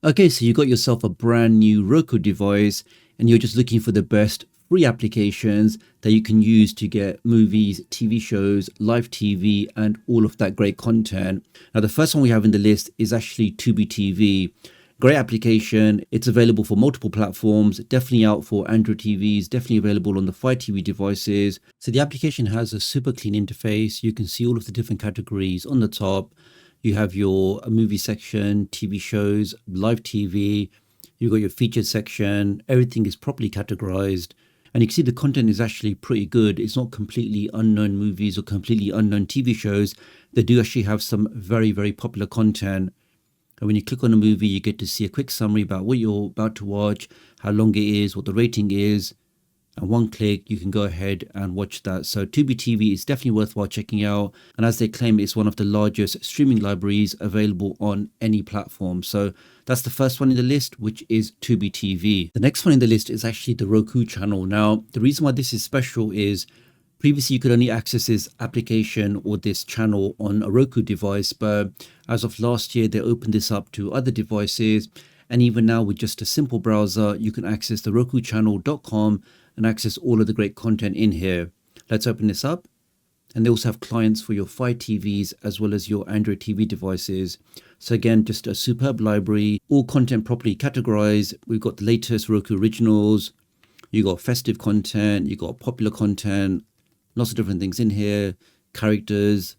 Okay, so you got yourself a brand new Roku device and you're just looking for the best free applications that you can use to get movies, TV shows, live TV, and all of that great content. Now, the first one we have in the list is actually Tubi TV. Great application. It's available for multiple platforms, definitely out for Android TVs, definitely available on the Fire TV devices. So the application has a super clean interface. You can see all of the different categories on the top. You have your movie section, TV shows, live TV. You've got your featured section. Everything is properly categorized. And you can see the content is actually pretty good. It's not completely unknown movies or completely unknown TV shows. They do actually have some very, very popular content. And when you click on a movie, you get to see a quick summary about what you're about to watch, how long it is, what the rating is. And one click, you can go ahead and watch that. So Tubi TV is definitely worthwhile checking out. And as they claim, it's one of the largest streaming libraries available on any platform. So that's the first one in the list, which is Tubi TV. The next one in the list is actually the Roku channel. Now, the reason why this is special is previously you could only access this application or this channel on a Roku device. But as of last year, they opened this up to other devices. And even now with just a simple browser, you can access the RokuChannel.com and access all of the great content in here. Let's open this up. And they also have clients for your Fire TVs as well as your Android TV devices. So again, just a superb library, all content properly categorized. We've got the latest Roku originals. You got festive content, you got popular content, lots of different things in here, characters.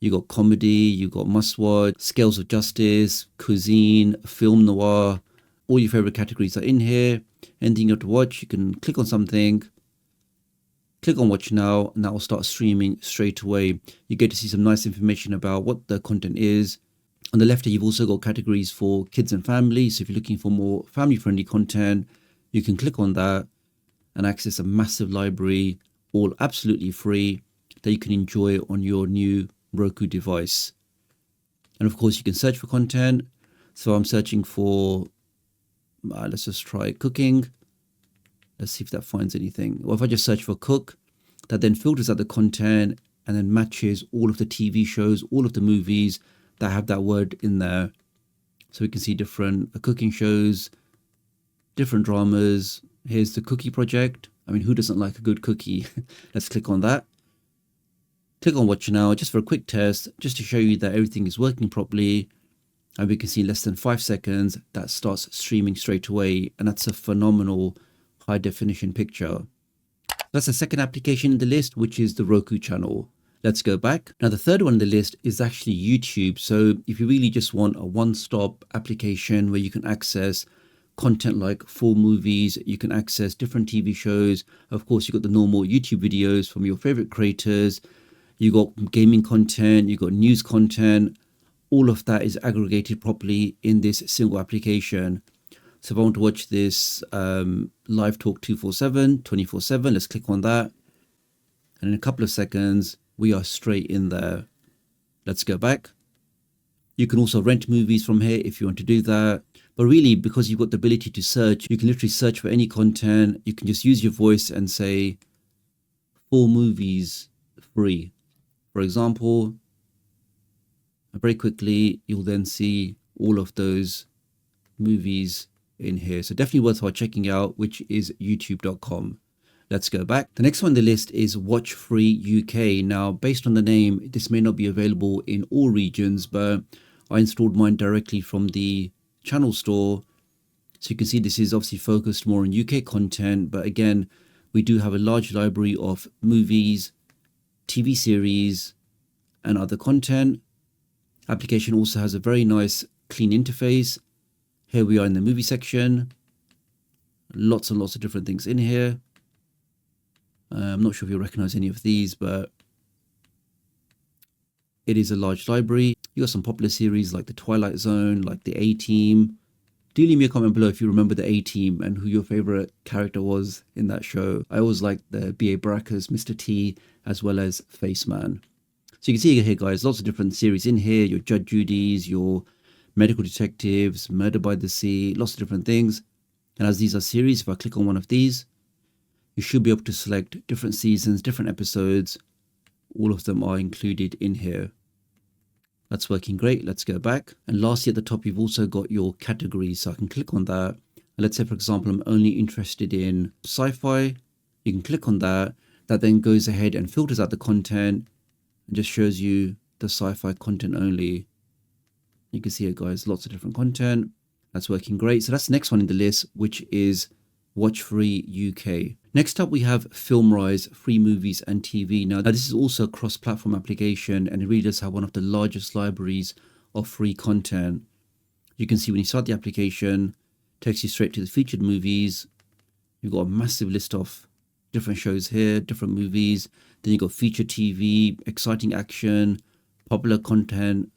You got comedy, you got must-watch, scales of justice, cuisine, film noir. All your favorite categories are in here. Anything you have to watch, you can click on something, click on watch now, and that will start streaming straight away. You get to see some nice information about what the content is. On the left here, you've also got categories for kids and family. So if you're looking for more family-friendly content, you can click on that and access a massive library, all absolutely free, that you can enjoy on your new Roku device. And of course, you can search for content. So I'm searching for, let's just try cooking. Let's see if that finds anything. Well, if I just search for cook, that then filters out the content and then matches all of the TV shows, all of the movies that have that word in there. So we can see different cooking shows, different dramas. Here's the cookie project. I mean, who doesn't like a good cookie? Let's click on that. Click on watch now, just for a quick test, just to show you that everything is working properly. And we can see in less than 5 seconds, that starts streaming straight away. And that's a phenomenal high definition picture. That's the second application in the list, which is the Roku channel. Let's go back. Now, the third one in the list is actually YouTube. So if you really just want a one-stop application where you can access content like full movies, you can access different TV shows. Of course, you've got the normal YouTube videos from your favorite creators. You got gaming content, you got news content. All of that is aggregated properly in this single application. So if I want to watch this live talk 247, 24/7, let's click on that. And in a couple of seconds, we are straight in there. Let's go back. You can also rent movies from here if you want to do that. But really, because you've got the ability to search, you can literally search for any content. You can just use your voice and say, 4 movies free. For example, very quickly, you'll then see all of those movies in here. So definitely worthwhile checking out, which is youtube.com. Let's go back. The next one on the list is Watch Free UK. Now, based on the name, this may not be available in all regions, but I installed mine directly from the channel store. So you can see this is obviously focused more on UK content, but again, we do have a large library of movies, TV series, and other content. Application also has a very nice clean interface. Here we are in the movie section. Lots and lots of different things in here. I'm not sure if you'll recognize any of these, but it is a large library. You got some popular series like The Twilight Zone, like The A-Team. Do leave me a comment below if you remember The A-Team and who your favorite character was in that show. I always liked the B.A. Baracus, Mr. T, as well as Faceman. So you can see here, guys, lots of different series in here. Your Judge Judy's, your medical detectives, Murder by the Sea, lots of different things. And as these are series, if I click on one of these, you should be able to select different seasons, different episodes. All of them are included in here. That's working great. Let's go back. And lastly, at the top, you've also got your categories. So I can click on that. And let's say, for example, I'm only interested in sci-fi. You can click on that. That then goes ahead and filters out the content and just shows you the sci-fi content only. You can see it, guys, lots of different content. That's working great. So that's the next one in the list, which is Watch-Free UK. Next up, we have FilmRise, free movies and TV. Now, this is also a cross-platform application, and it really does have one of the largest libraries of free content. You can see when you start the application, it takes you straight to the featured movies. You've got a massive list of different shows here, different movies. Then you've got featured TV, exciting action, popular content,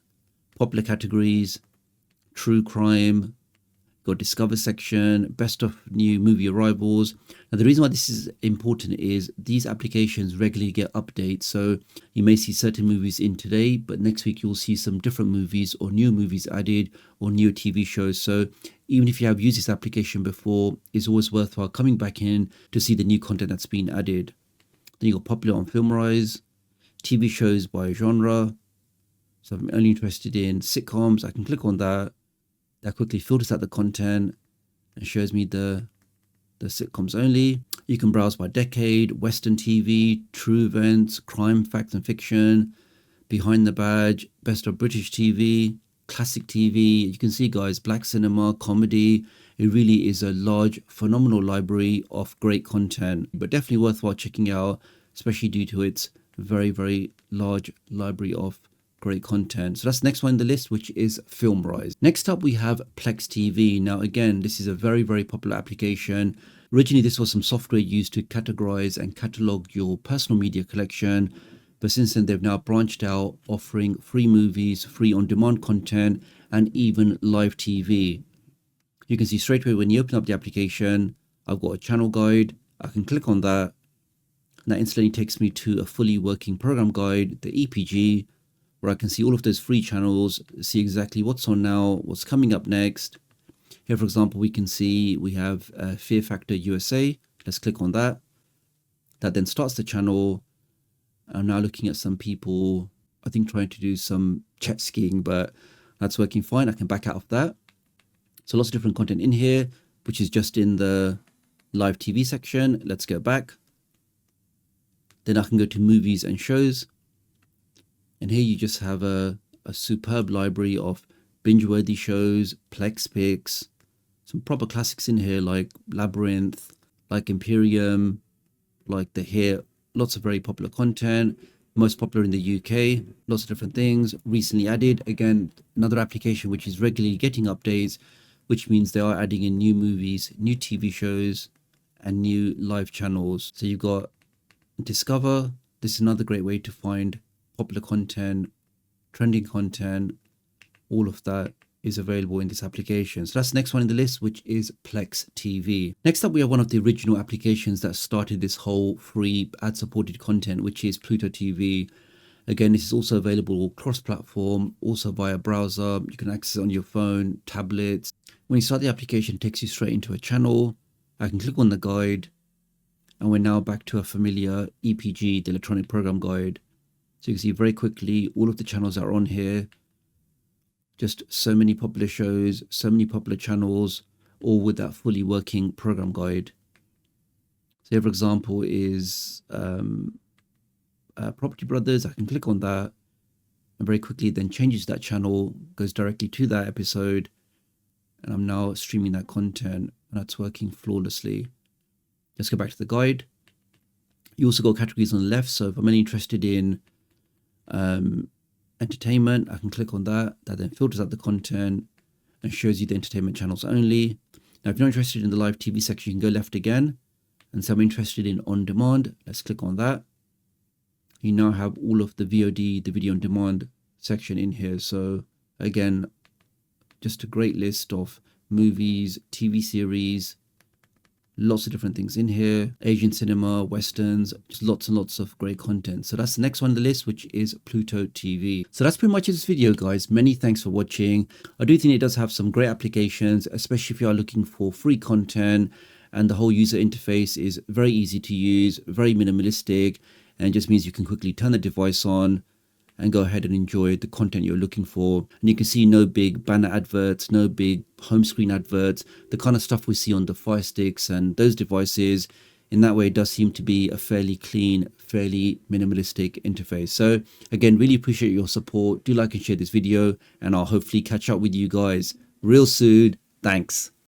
popular categories, true crime, got discover section, best of new movie arrivals. Now, the reason why this is important is these applications regularly get updates. So you may see certain movies in today, but next week you'll see some different movies or new movies added or new TV shows. So even if you have used this application before, it's always worthwhile coming back in to see the new content that's been added. Then you got popular on FilmRise, TV shows by genre. So if I'm only interested in sitcoms, I can click on that. That quickly filters out the content and shows me the sitcoms only. You can browse by decade, Western TV, true events, crime, facts and fiction, behind the badge, best of British TV, classic TV. You can see, guys, black cinema, comedy. It really is a large, phenomenal library of great content, but definitely worthwhile checking out, especially due to its very, very large library of great content. So that's the next one in the list, which is FilmRise. Next up, we have Plex TV. Now, again, this is a very, very popular application. Originally, this was some software used to categorize and catalog your personal media collection. But since then, they've now branched out, offering free movies, free on-demand content, and even live TV. You can see straight away when you open up the application, I've got a channel guide. I can click on that. And that instantly takes me to a fully working program guide, the EPG, where I can see all of those free channels, see exactly what's on now, what's coming up next. Here, for example, we can see we have Fear Factor USA. Let's click on that. That then starts the channel. I'm now looking at some people, I think, trying to do some jet skiing, but that's working fine. I can back out of that. So lots of different content in here, which is just in the live TV section. Let's go back. Then I can go to movies and shows. And here you just have a superb library of binge-worthy shows, Plex picks, some proper classics in here like Labyrinth, like Imperium, like The Hit, lots of very popular content, most popular in the UK, lots of different things, recently added. Again, another application which is regularly getting updates, which means they are adding in new movies, new TV shows, and new live channels. So you've got Discover. This is another great way to find popular content, trending content, all of that is available in this application. So that's the next one in the list, which is Plex TV. Next up, we have one of the original applications that started this whole free ad-supported content, which is Pluto TV. Again, this is also available cross-platform, also via browser. You can access it on your phone, tablets. When you start the application, it takes you straight into a channel. I can click on the guide, and we're now back to a familiar EPG, the electronic program guide. So you can see very quickly all of the channels that are on here. Just so many popular shows, so many popular channels, all with that fully working program guide. So here, for example, is Property Brothers. I can click on that and very quickly then changes that channel, goes directly to that episode. And I'm now streaming that content, and that's working flawlessly. Let's go back to the guide. You also got categories on the left. So if I'm only interested in entertainment, I can click on that. That then filters out the content and shows you the entertainment channels only. Now, if you're not interested in the live TV section, you can go left again. And so I'm interested in on demand. Let's click on that. You now have all of the VOD, the video on demand section in here. So again, just a great list of movies, TV series, lots of different things in here, Asian cinema, Westerns, just lots and lots of great content. So that's the next one on the list, which is Pluto TV. So that's pretty much this video, guys. Many thanks for watching. I do think it does have some great applications, especially if you are looking for free content, and the whole user interface is very easy to use, very minimalistic, and just means you can quickly turn the device on and go ahead and enjoy the content you're looking for. And you can see no big banner adverts, no big home screen adverts, the kind of stuff we see on the FireSticks and those devices. In that way, it does seem to be a fairly clean, fairly minimalistic interface. So again, really appreciate your support. Do like and share this video, and I'll hopefully catch up with you guys real soon. Thanks.